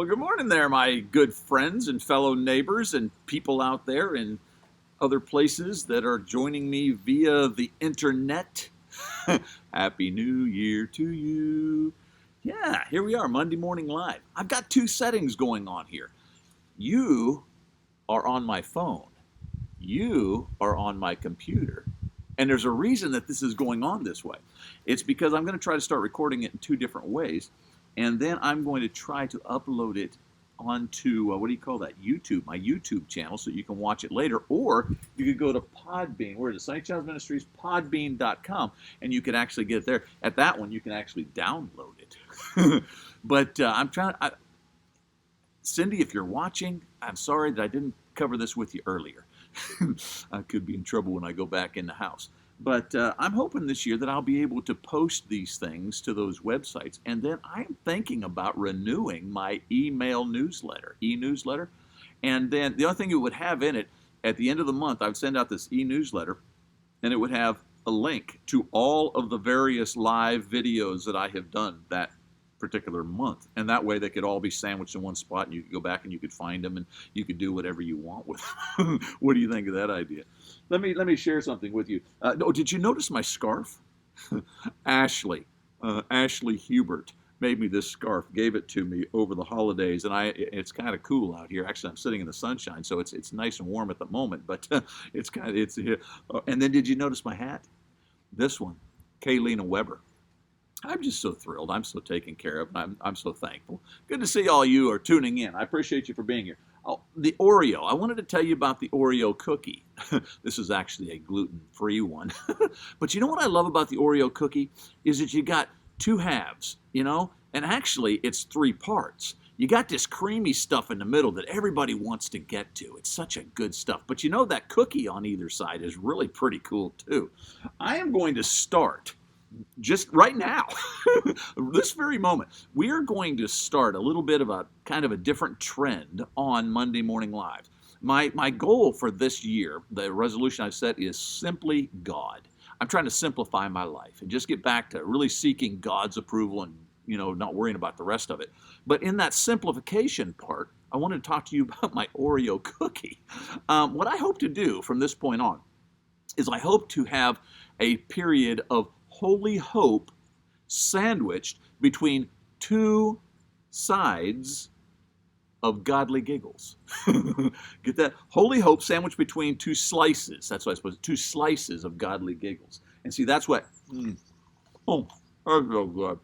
Well, good morning there, my good friends and fellow neighbors and people out there in other places that are joining me via the internet. Happy New Year to you. Yeah, here we are, Monday Morning Live. I've got two settings going on here. You are on my phone, you are on my computer. And there's a reason that this is going on this way. It's because I'm going to try to start recording it in two different ways. And then I'm going to try to upload it onto, what do you call that? YouTube, my YouTube channel, so you can watch it later. Or you could go to Podbean. Where is it? Sunny Child Ministries, podbean.com, and you can actually get it there. At that one, you can actually download it. But I'm trying to, Cindy, if you're watching, I'm sorry that I didn't cover this with you earlier. I could be in trouble when I go back in the house. But I'm hoping this year that I'll be able to post these things to those websites. And then I'm thinking about renewing my email newsletter, e-newsletter. And then the only thing it would have in it, at the end of the month, I would send out this e-newsletter, and it would have a link to all of the various live videos that I have done that particular month. And that way they could all be sandwiched in one spot, and you could go back and you could find them, and you could do whatever you want with them. What do you think of that idea? Let me share something with you. Did you notice my scarf? Ashley Hubert made me this scarf, gave it to me over the holidays, and it's kind of cool out here. Actually, I'm sitting in the sunshine, so it's nice and warm at the moment. But and then did you notice my hat? This one, Kaylina Weber. I'm just so thrilled. I'm so taken care of, and I'm so thankful. Good to see all you are tuning in. I appreciate you for being here. Oh, the Oreo. I wanted to tell you about the Oreo cookie. This is actually a gluten-free one. But you know what I love about the Oreo cookie is that you got two halves, and actually it's three parts. You got this creamy stuff in the middle that everybody wants to get to. It's such a good stuff. But that cookie on either side is really pretty cool too. I am going to start just right now, this very moment, we are going to start a little bit of a kind of a different trend on Monday Morning Live. My goal for this year, the resolution I've set, is simply God. I'm trying to simplify my life and just get back to really seeking God's approval and, not worrying about the rest of it. But in that simplification part, I wanted to talk to you about my Oreo cookie. What I hope to do from this point on is I hope to have a period of holy hope sandwiched between two sides of godly giggles. Get that? Holy hope sandwiched between two slices. That's what I suppose. Two slices of godly giggles. And see, that's what. Oh, that's so good.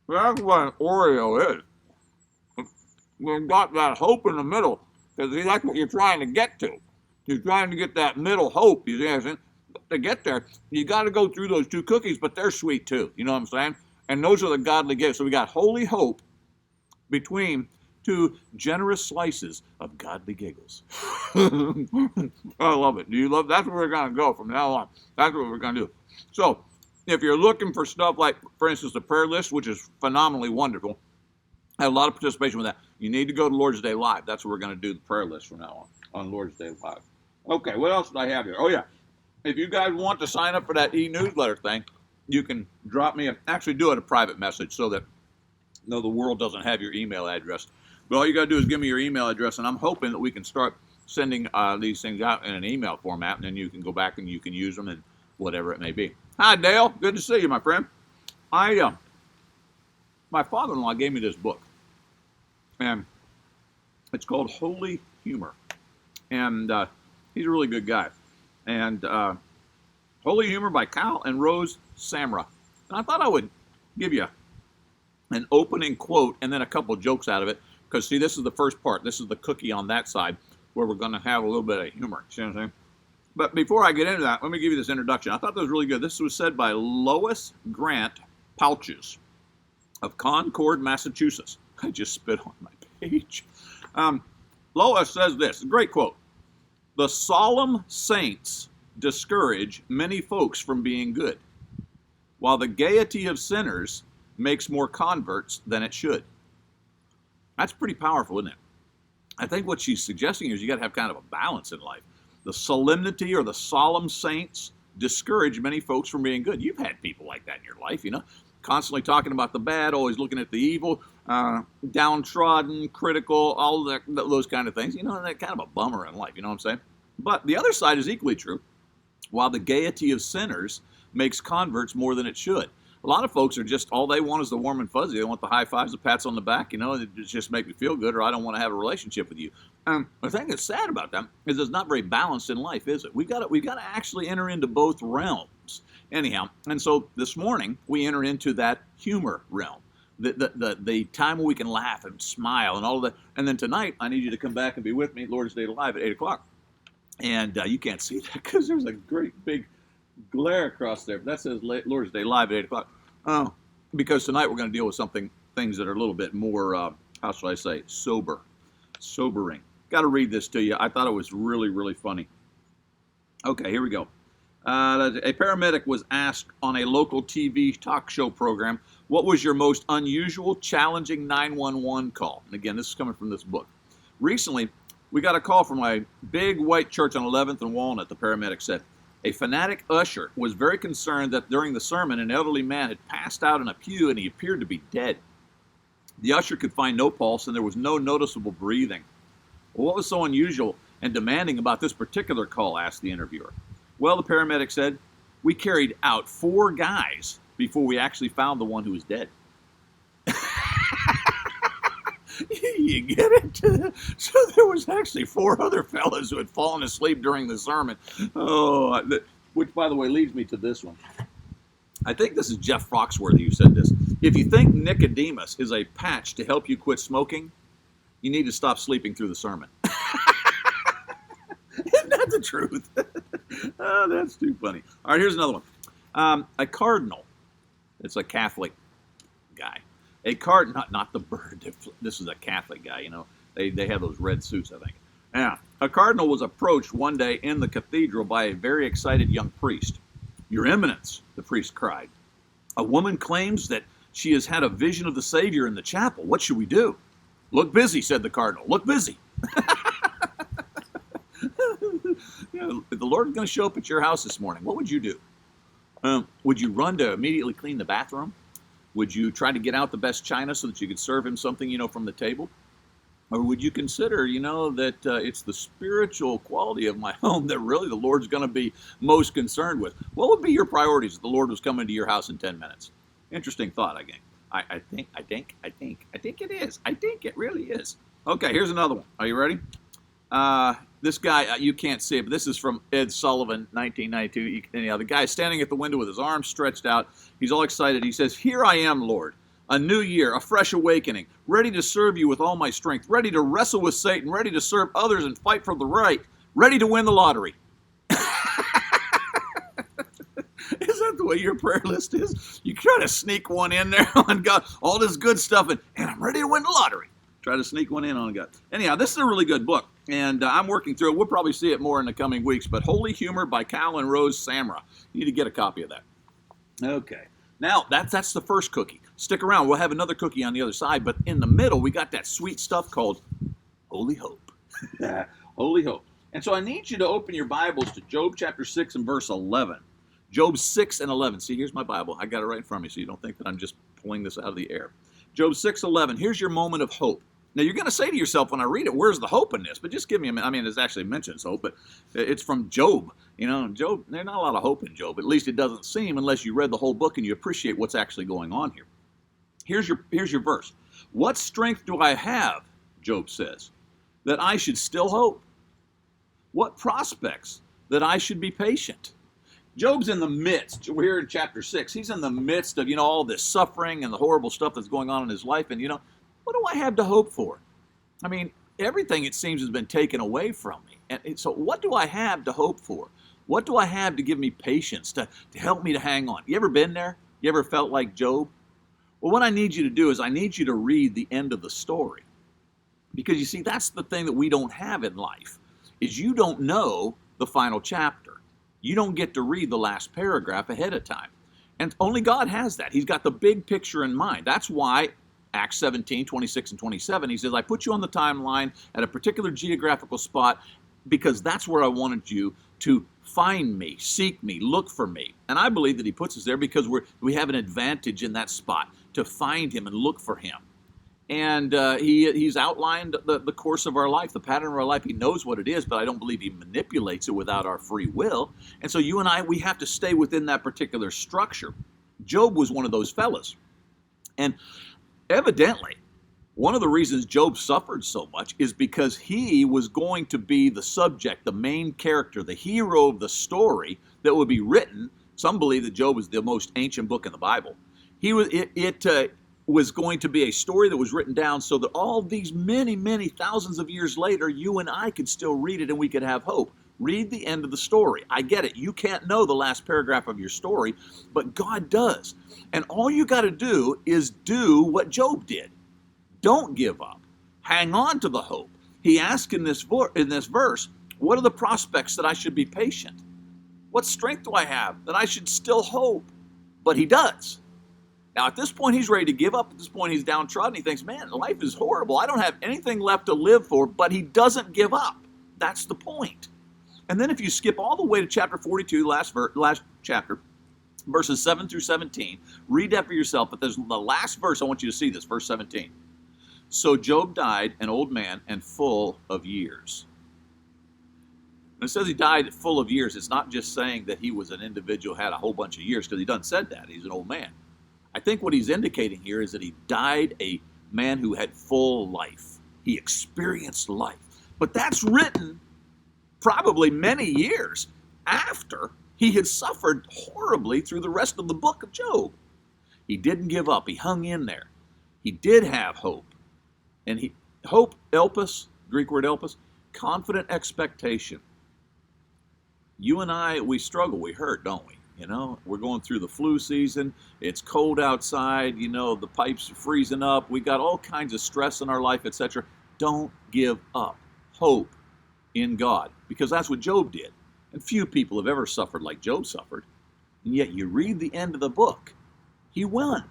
That's what an Oreo is. You've got that hope in the middle, because that's what you're trying to get to. You're trying to get that middle hope. You see, to get there, you got to go through those two cookies, but they're sweet too. You know what I'm saying? And those are the godly gifts. So we got holy hope between two generous slices of godly giggles. I love it. Do you love? That's where we're going to go from now on. That's what we're going to do. So if you're looking for stuff like, for instance, the prayer list, which is phenomenally wonderful, I have a lot of participation with that. You need to go to Lord's Day Live. That's what we're going to do, the prayer list from now on Lord's Day Live. Okay, what else did I have here? Oh, yeah. If you guys want to sign up for that e-newsletter thing, you can drop me actually do it a private message so that the world doesn't have your email address. But all you got to do is give me your email address, and I'm hoping that we can start sending these things out in an email format, and then you can go back and you can use them and whatever it may be. Hi, Dale. Good to see you, my friend. My father-in-law gave me this book, and it's called Holy Humor, and he's a really good guy. And Holy Humor by Kyle and Rose Samra. And I thought I would give you an opening quote and then a couple jokes out of it. Because, see, this is the first part. This is the cookie on that side where we're going to have a little bit of humor. See what I'm saying? But before I get into that, let me give you this introduction. I thought that was really good. This was said by Lois Grant Pouches of Concord, Massachusetts. I just spit on my page. Lois says this. A great quote. The solemn saints discourage many folks from being good, while the gaiety of sinners makes more converts than it should. That's pretty powerful, isn't it? I think what she's suggesting is you got to have kind of a balance in life. The solemnity or the solemn saints discourage many folks from being good. You've had people like that in your life, constantly talking about the bad, always looking at the evil, downtrodden, critical, all those kind of things. That kind of a bummer in life. You know what I'm saying? But the other side is equally true. While the gaiety of sinners makes converts more than it should. A lot of folks are just, all they want is the warm and fuzzy. They want the high fives, the pats on the back, it just make me feel good, or I don't want to have a relationship with you. The thing that's sad about that is it's not very balanced in life, is it? We've got to actually enter into both realms. Anyhow, and so this morning we enter into that humor realm. The time when we can laugh and smile and all of that. And then tonight, I need you to come back and be with me at Lord's Day Live at 8 o'clock. And you can't see that because there's a great big glare across there. But that says Lord's Day Live at 8 o'clock. Because tonight we're going to deal with things that are a little bit more, how shall I say, sobering. Got to read this to you. I thought it was really, really funny. Okay, here we go. A paramedic was asked on a local TV talk show program, what was your most unusual, challenging 911 call? And again, this is coming from this book. Recently, we got a call from a big white church on 11th and Walnut, the paramedic said. A fanatic usher was very concerned that during the sermon, an elderly man had passed out in a pew and he appeared to be dead. The usher could find no pulse and there was no noticeable breathing. Well, what was so unusual and demanding about this particular call, asked the interviewer. Well, the paramedic said, we carried out 4 guys before we actually found the one who was dead. You get it? So there was actually 4 other fellas who had fallen asleep during the sermon. Which, by the way, leads me to this one. I think this is Jeff Foxworthy who said this. If you think Nicodemus is a patch to help you quit smoking, you need to stop sleeping through the sermon. Isn't that the truth? Oh, that's too funny. All right, here's another one. A cardinal. It's a Catholic guy. A cardinal, not the bird. This is a Catholic guy, They have those red suits, I think. Yeah. A cardinal was approached one day in the cathedral by a very excited young priest. Your Eminence, the priest cried. A woman claims that she has had a vision of the Savior in the chapel. What should we do? Look busy, said the cardinal. Look busy. If the Lord is going to show up at your house this morning, what would you do? Would you run to immediately clean the bathroom? Would you try to get out the best china so that you could serve him something, from the table? Or would you consider, that it's the spiritual quality of my home that really the Lord's going to be most concerned with? What would be your priorities if the Lord was coming to your house in 10 minutes? Interesting thought, I think. I think it is. I think it really is. Okay, here's another one. Are you ready? This guy, you can't see it, but this is from Ed Sullivan, 1992. The guy's standing at the window with his arms stretched out. He's all excited. He says, here I am, Lord. A new year, a fresh awakening, ready to serve you with all my strength, ready to wrestle with Satan, ready to serve others and fight for the right, ready to win the lottery. Is that the way your prayer list is? You try to sneak one in there on God, all this good stuff, and I'm ready to win the lottery. Try to sneak one in on God. Anyhow, this is a really good book, and I'm working through it. We'll probably see it more in the coming weeks, but Holy Humor by Cal and Rose Samra. You need to get a copy of that. Okay. Now, that's the first cookie. Stick around. We'll have another cookie on the other side, but in the middle, we got that sweet stuff called Holy Hope. Holy Hope. And so I need you to open your Bibles to Job chapter 6 and verse 11. Job 6 and 11. See, here's my Bible. I got it right in front of me, so you don't think that I'm just pulling this out of the air. Job 6:11. Here's your moment of hope. Now, you're going to say to yourself when I read it, where's the hope in this? But just give me a minute. I mean, it actually mentions hope, but it's from Job. Job, there's not a lot of hope in Job. At least it doesn't seem unless you read the whole book and you appreciate what's actually going on here. Here's your verse. What strength do I have, Job says, that I should still hope? What prospects that I should be patient? Job's in the midst. We're here in chapter 6. He's in the midst of, all this suffering and the horrible stuff that's going on in his life. And, what do I have to hope for? I mean, everything, it seems, has been taken away from me. And so what do I have to hope for? What do I have to give me patience, to help me to hang on? You ever been there? You ever felt like Job? Well, what I need you to do is I need you to read the end of the story. Because, you see, that's the thing that we don't have in life, is you don't know the final chapter. You don't get to read the last paragraph ahead of time. And only God has that. He's got the big picture in mind. That's why Acts 17, 26 and 27, he says, I put you on the timeline at a particular geographical spot because that's where I wanted you to find me, seek me, look for me. And I believe that he puts us there because we have an advantage in that spot to find him and look for him. And he's outlined the course of our life, the pattern of our life. He knows what it is, but I don't believe he manipulates it without our free will. And so you and I, we have to stay within that particular structure. Job was one of those fellas. And evidently, one of the reasons Job suffered so much is because he was going to be the subject, the main character, the hero of the story that would be written. Some believe that Job is the most ancient book in the Bible. It was going to be a story that was written down so that all these many, many thousands of years later, you and I could still read it and we could have hope. Read the end of the story. I get it. You can't know the last paragraph of your story, but God does. And all you got to do is do what Job did. Don't give up. Hang on to the hope. He asked in this verse, what are the prospects that I should be patient? What strength do I have that I should still hope? But he does. Now, at this point, he's ready to give up. At this point, he's downtrodden. He thinks, man, life is horrible. I don't have anything left to live for, but he doesn't give up. That's the point. And then if you skip all the way to chapter 42, last chapter, verses 7 through 17, read that for yourself. But there's the last verse, I want you to see this, verse 17. So Job died an old man and full of years. When it says he died full of years, it's not just saying that he was an individual who had a whole bunch of years, because he doesn't said that. He's an old man. I think what he's indicating here is that he died a man who had full life. He experienced life. But that's written probably many years after he had suffered horribly through the rest of the book of Job. He didn't give up. He hung in there. He did have hope. And hope, elpis, Greek word elpis, confident expectation. You and I, we struggle, we hurt, don't we? You know, we're going through the flu season. It's cold outside. You know, the pipes are freezing up. We got all kinds of stress in our life, etc. Don't give up. Hope in God, because that's what Job did. And few people have ever suffered like Job suffered. And yet you read the end of the book. He won.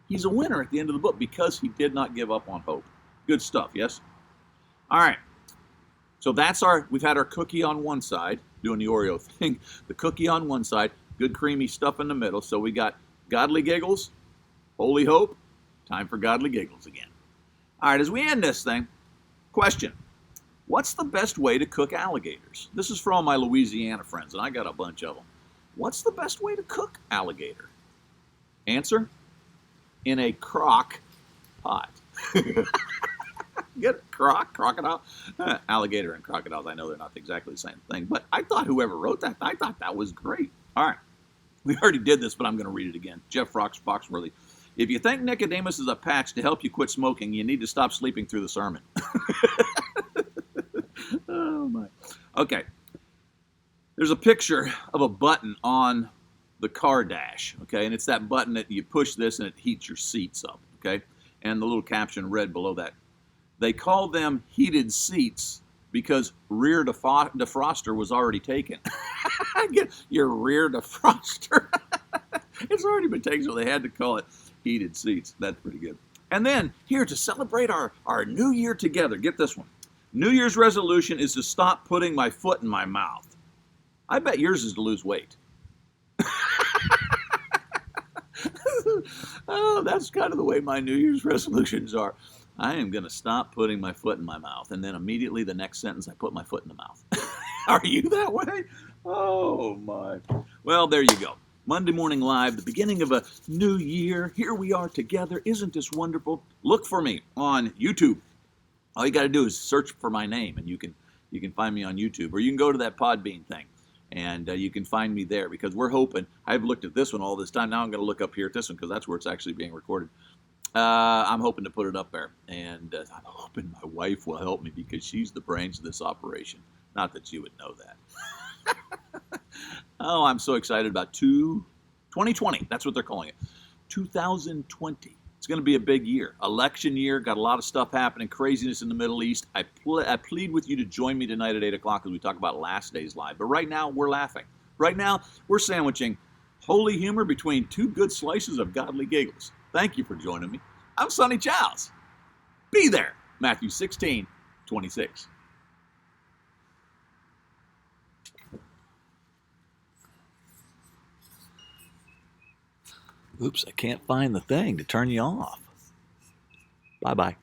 He's a winner at the end of the book because he did not give up on hope. Good stuff, yes? All right. So we've had our cookie on one side, doing the Oreo thing. The cookie on one side, good creamy stuff in the middle. So we got godly giggles, holy hope, time for godly giggles again. All right, as we end this thing, question. What's the best way to cook alligators? This is for all my Louisiana friends, and I got a bunch of them. What's the best way to cook alligator? Answer? In a crock pot. Get it? Crocodile? Alligator and crocodiles, I know they're not exactly the same thing, but I thought whoever wrote that, I thought that was great. All right. We already did this, but I'm going to read it again. Jeff Foxworthy. If you think Nicodemus is a patch to help you quit smoking, you need to stop sleeping through the sermon. Oh, my. Okay. There's a picture of a button on the car dash, okay? And it's that button that you push this and it heats your seats up, okay? And the little caption read below that. They call them heated seats because rear defroster was already taken. Get your rear defroster. It's already been taken, so they had to call it heated seats. That's pretty good. And then, here, to celebrate our new year together, get this one. New Year's resolution is to stop putting my foot in my mouth. I bet yours is to lose weight. Oh, that's kind of the way my New Year's resolutions are. I am going to stop putting my foot in my mouth. And then immediately the next sentence, I put my foot in the mouth. Are you that way? Oh, my. Well, there you go. Monday Morning Live, the beginning of a new year. Here we are together. Isn't this wonderful? Look for me on YouTube. All you got to do is search for my name, and you can find me on YouTube. Or you can go to that Podbean thing, and you can find me there, because we're hoping. I've looked at this one all this time. Now I'm going to look up here at this one, because that's where it's actually being recorded. I'm hoping to put it up there, and I'm hoping my wife will help me, because she's the brains of this operation. Not that you would know that. Oh, I'm so excited about 2020. That's what they're calling it. 2020. It's going to be a big year. Election year. Got a lot of stuff happening. Craziness in the Middle East. I plead with you to join me tonight at 8 o'clock as we talk about last day's live. But right now, we're laughing. Right now, we're sandwiching holy humor between two good slices of godly giggles. Thank you for joining me. I'm Sonny Childs. Be there. Matthew 16:26. Oops, I can't find the thing to turn you off. Bye bye.